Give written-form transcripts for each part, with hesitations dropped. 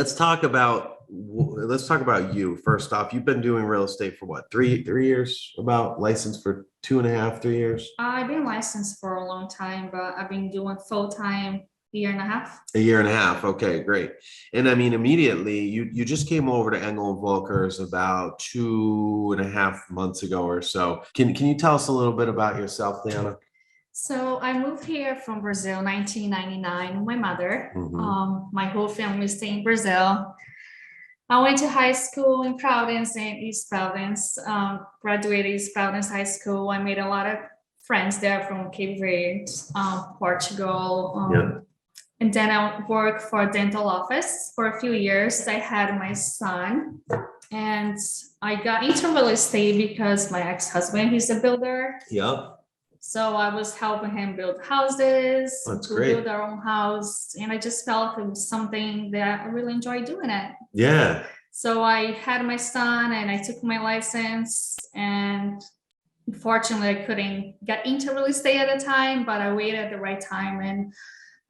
let's talk about you. First off, you've been doing real estate for what, three years? About licensed for 2.5, 3 years? I've been licensed for a long time, but I've been doing full-time a year and a half. A year and a half. Okay, great. And I mean, immediately you just came over to Engel Völkers about 2.5 months ago or so. Can you tell us a little bit about yourself, Liana? So I moved here from Brazil, 1999, with my mother. My whole family stay in Brazil. I went to high school in Providence and East Providence, graduated East Providence High School. I made a lot of friends there from Cape Verde, Portugal. And then I worked for a dental office for a few years. I had my son, and I got into real estate because my ex-husband, he's a builder. Yeah. So I was helping him build houses, That's great. build our own house. And I just felt it was something that I really enjoyed doing it. Yeah. So I had my son and I took my license, and unfortunately I couldn't get into real estate at the time, but I waited at the right time and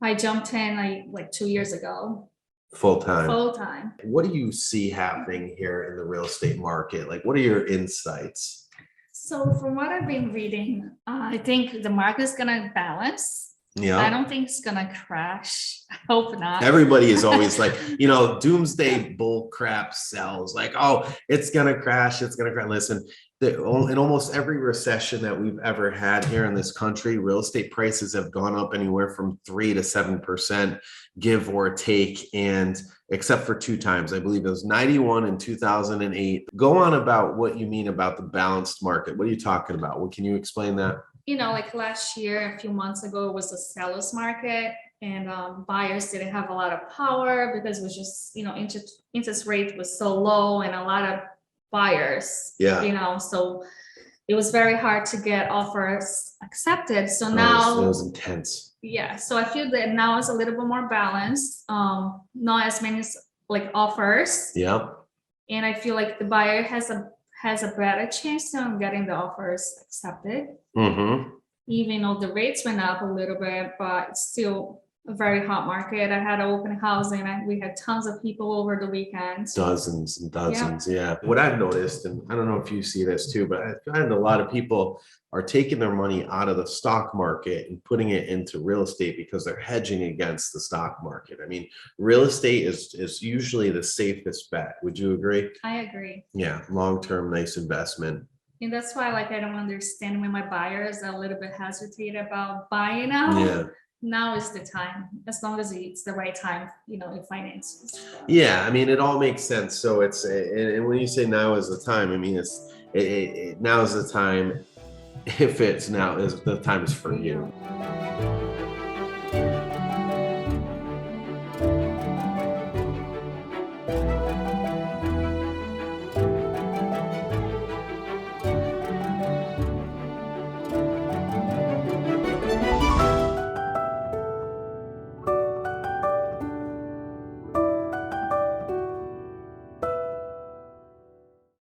I jumped in like 2 years ago. Full time. What do you see happening here in the real estate market? Like, what are your insights? So from what I've been reading, I think the market is going to balance. Yeah. I don't think it's going to crash. I hope not. Everybody is always like, doomsday bull crap sells. Like, oh, it's going to crash. It's going to crash. Listen, in almost every recession that we've ever had here in this country, real estate prices have gone up anywhere from 3 to 7%, give or take. And except for 2 times, I believe it was 91 and 2008. Go on about what you mean about the balanced market. What are you talking about? Well, can you explain that? Like last year, a few months ago, it was a seller's market, and buyers didn't have a lot of power because it was just, interest rate was so low and a lot of buyers. Yeah. So it was very hard to get offers accepted. So now it was intense. Yeah. So I feel that now it's a little bit more balanced. Not as many offers. Yeah. And I feel like the buyer has a better chance on getting the offers accepted. Even though the rates went up a little bit, but it's still a very hot market. I had an open house and we had tons of people over the weekend. Dozens and dozens. Yeah. What I've noticed, and I don't know if you see this too, but I find a lot of people are taking their money out of the stock market and putting it into real estate because they're hedging against the stock market. I mean, real estate is usually the safest bet. Would you agree? I agree. Yeah. Long-term, nice investment. And that's why, I don't understand when my buyers are a little bit hesitate about buying now. Yeah. Now is the time, as long as it's the right time, in finance. Yeah, I mean, it all makes sense. So and when you say now is the time, I mean, now is the time. If it's now is the time is for you.